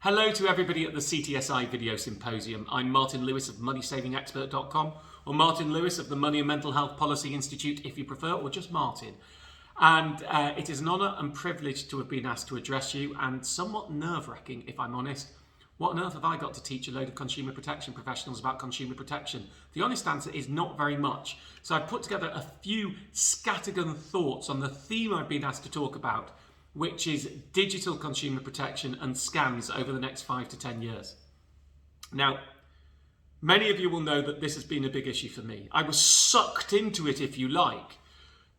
Hello to everybody at the CTSI Video Symposium. I'm Martin Lewis of MoneySavingExpert.com, or Martin Lewis of the Money and Mental Health Policy Institute if you prefer, or just Martin. And it is an honour and privilege to have been asked to address you, and somewhat nerve-wracking if I'm honest. What on earth have I got to teach a load of consumer protection professionals about consumer protection? The honest answer is not very much. So I've put together a few scattergun thoughts on the theme I've been asked to talk about, which is digital consumer protection and scams over the next 5 to 10 years. Now, many of you will know that this has been a big issue for me. I was sucked into it, if you like,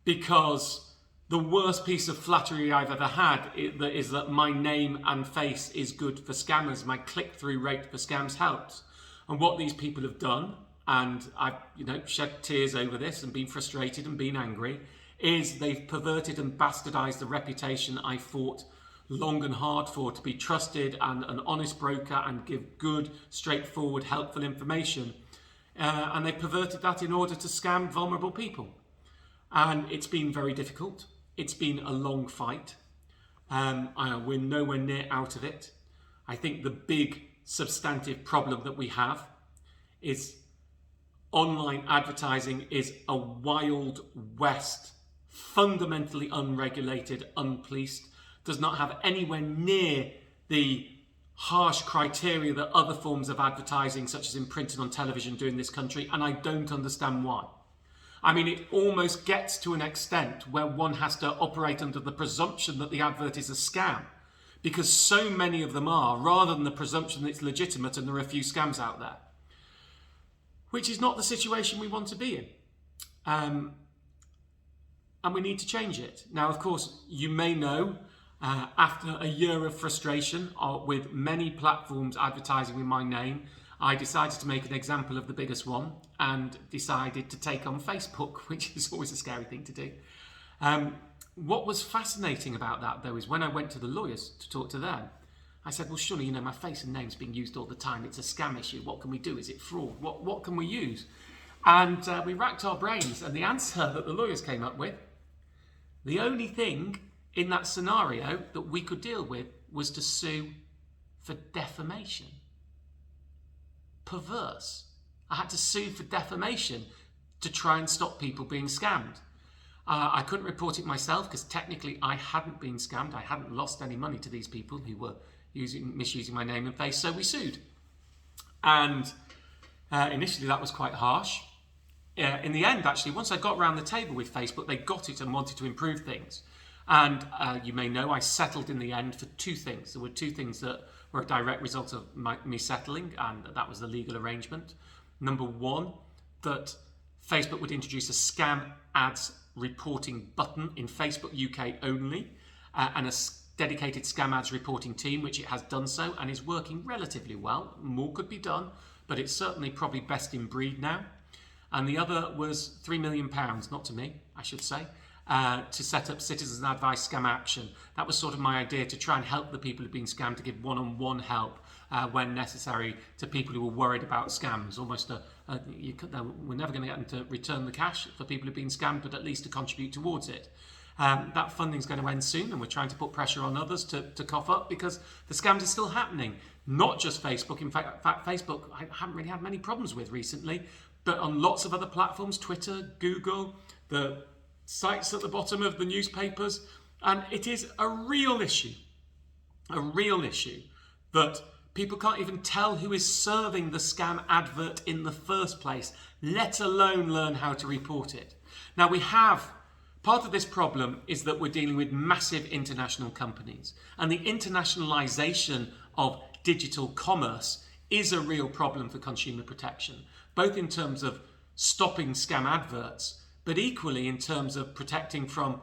because the worst piece of flattery I've ever had is that my name and face is good for scammers. My click-through rate for scams helps. And what these people have done, and I've shed tears over this and been frustrated and been angry, is they've perverted and bastardized the reputation I fought long and hard for, to be trusted and an honest broker and give good, straightforward, helpful information. And they perverted that in order to scam vulnerable people. And it's been very difficult. It's been a long fight. We're nowhere near out of it. I think the big substantive problem that we have is online advertising is a wild west, fundamentally unregulated, unpoliced, does not have anywhere near the harsh criteria that other forms of advertising, such as in print and on television, do in this country, and I don't understand why. I mean, it almost gets to an extent where one has to operate under the presumption that the advert is a scam, because so many of them are, rather than the presumption that it's legitimate and there are a few scams out there, which is not the situation we want to be in. And we need to change it. Now, of course, you may know, after a year of frustration with many platforms advertising with my name, I decided to make an example of the biggest one and decided to take on Facebook, which is always a scary thing to do. What was fascinating about that, though, is when I went to the lawyers to talk to them, I said, well, surely, my face and name's being used all the time. It's a scam issue. What can we do? Is it fraud? What can we use? And we racked our brains, and the answer that the lawyers came up with, the only thing in that scenario that we could deal with was to sue for defamation. Perverse. I had to sue for defamation to try and stop people being scammed. I couldn't report it myself because technically I hadn't been scammed. I hadn't lost any money to these people who were misusing my name and face, so we sued. And initially that was quite harsh. In the end, actually, once I got round the table with Facebook, they got it and wanted to improve things. And you may know I settled in the end for two things. There were two things that were a direct result of me settling, and that was the legal arrangement. Number one, that Facebook would introduce a scam ads reporting button in Facebook UK only, and a dedicated scam ads reporting team, which it has done so and is working relatively well. More could be done, but it's certainly probably best in breed now. And the other was £3 million, not to me, I should say, to set up Citizens Advice Scam Action. That was sort of my idea, to try and help the people who've been scammed, to give one-on-one help when necessary to people who were worried about scams. Almost we're never going to get them to return the cash for people who've been scammed, but at least to contribute towards it. That funding is going to end soon, and we're trying to put pressure on others to cough up, because the scams are still happening. Not just Facebook. In fact, Facebook I haven't really had many problems with recently, but on lots of other platforms, Twitter, Google, the sites at the bottom of the newspapers, and it is a real issue that people can't even tell who is serving the scam advert in the first place, let alone learn how to report it. Now part of this problem is that we're dealing with massive international companies, and the internationalization of digital commerce is a real problem for consumer protection, both in terms of stopping scam adverts, but equally in terms of protecting from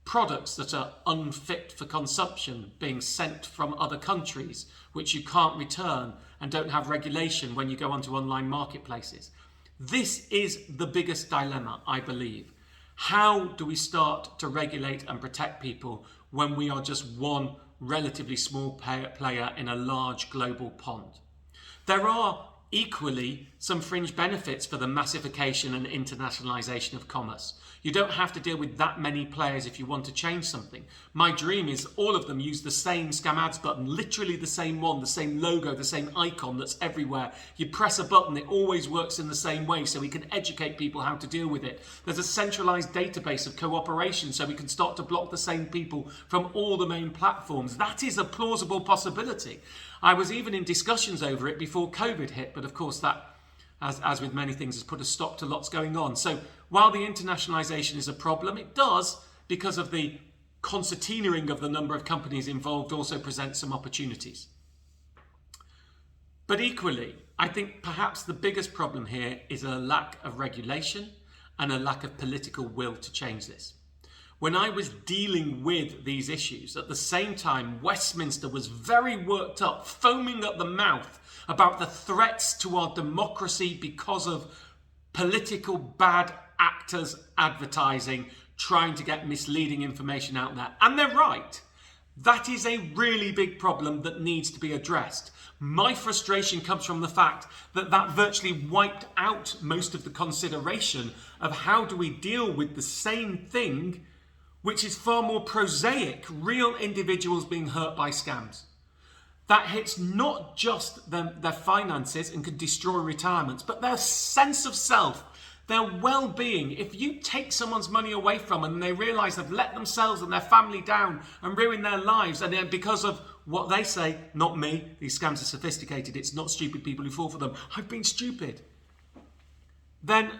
products that are unfit for consumption being sent from other countries, which you can't return and don't have regulation when you go onto online marketplaces. This is the biggest dilemma, I believe. How do we start to regulate and protect people when we are just one relatively small player in a large global pond? There are equally some fringe benefits for the massification and internationalization of commerce. You don't have to deal with that many players if you want to change something. My dream is all of them use the same scam ads button, literally the same one, the same logo, the same icon that's everywhere. You press a button, it always works in the same way, so we can educate people how to deal with it. There's a centralized database of cooperation, so we can start to block the same people from all the main platforms. That is a plausible possibility. I was even in discussions over it before COVID hit, but of course that, as with many things, has put a stop to lots going on. So while the internationalization is a problem, it does, because of the concertinaing of the number of companies involved, also present some opportunities. But equally, I think perhaps the biggest problem here is a lack of regulation and a lack of political will to change this. When I was dealing with these issues, at the same time, Westminster was very worked up, foaming at the mouth about the threats to our democracy because of political bad actors advertising, trying to get misleading information out there. And they're right. That is a really big problem that needs to be addressed. My frustration comes from the fact that that virtually wiped out most of the consideration of how do we deal with the same thing, which is far more prosaic, real individuals being hurt by scams. That hits not just their finances and can destroy retirements, but their sense of self, their well-being. If you take someone's money away from them and they realise they've let themselves and their family down and ruined their lives, and then because of what they say, not me, these scams are sophisticated, it's not stupid people who fall for them, I've been stupid, then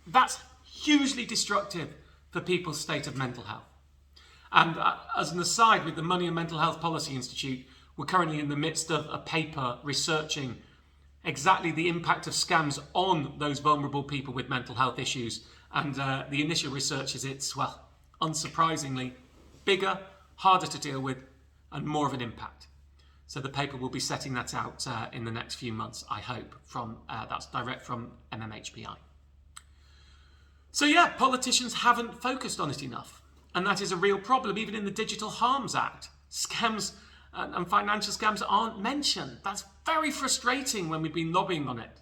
that's hugely destructive for people's state of mental health. And as an aside, with the Money and Mental Health Policy Institute, we're currently in the midst of a paper researching exactly the impact of scams on those vulnerable people with mental health issues. And the initial research is it's, well, unsurprisingly, bigger, harder to deal with, and more of an impact. So the paper will be setting that out in the next few months, I hope. That's direct from MMHPI. So yeah, politicians haven't focused on it enough. And that is a real problem. Even in the Digital Harms Act, scams and financial scams aren't mentioned. That's very frustrating when we've been lobbying on it.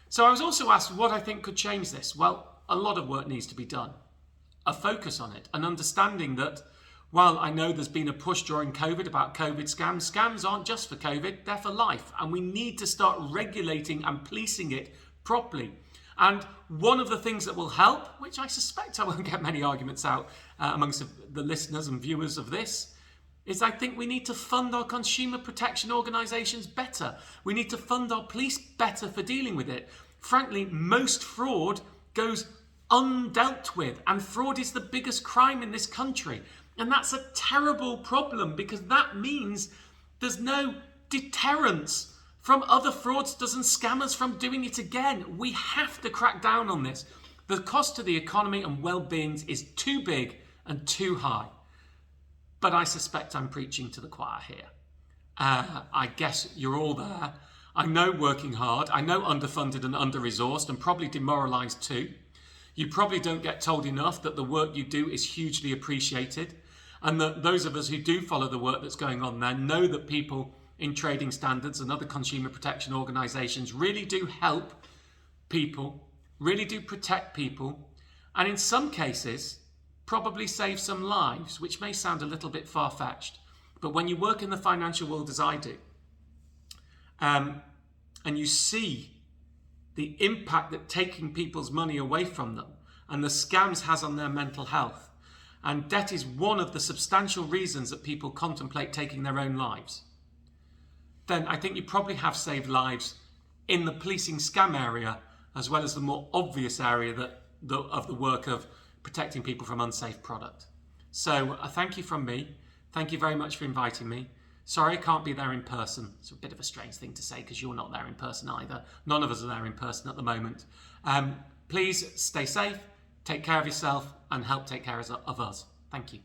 So I was also asked what I think could change this. Well, a lot of work needs to be done. A focus on it, an understanding that while I know there's been a push during COVID about COVID scams, scams aren't just for COVID, they're for life. And we need to start regulating and policing it properly. And one of the things that will help, which I suspect I won't get many arguments out amongst the listeners and viewers of this, is I think we need to fund our consumer protection organisations better. We need to fund our police better for dealing with it. Frankly, most fraud goes undealt with, and fraud is the biggest crime in this country. And that's a terrible problem, because that means there's no deterrence from other fraudsters and scammers from doing it again. We have to crack down on this. The cost to the economy and well-being is too big and too high. But I suspect I'm preaching to the choir here. I guess you're all there. I know working hard. I know underfunded and under-resourced and probably demoralised too. You probably don't get told enough that the work you do is hugely appreciated, and that those of us who do follow the work that's going on there know that people in trading standards and other consumer protection organisations really do help people, really do protect people, and in some cases probably save some lives, which may sound a little bit far-fetched. But when you work in the financial world as I do, and you see the impact that taking people's money away from them and the scams has on their mental health, and debt is one of the substantial reasons that people contemplate taking their own lives, then I think you probably have saved lives in the policing scam area, as well as the more obvious area of the work of protecting people from unsafe product. So a thank you from me. Thank you very much for inviting me. Sorry I can't be there in person. It's a bit of a strange thing to say because you're not there in person either. None of us are there in person at the moment. Please stay safe, take care of yourself, and help take care of us. Thank you.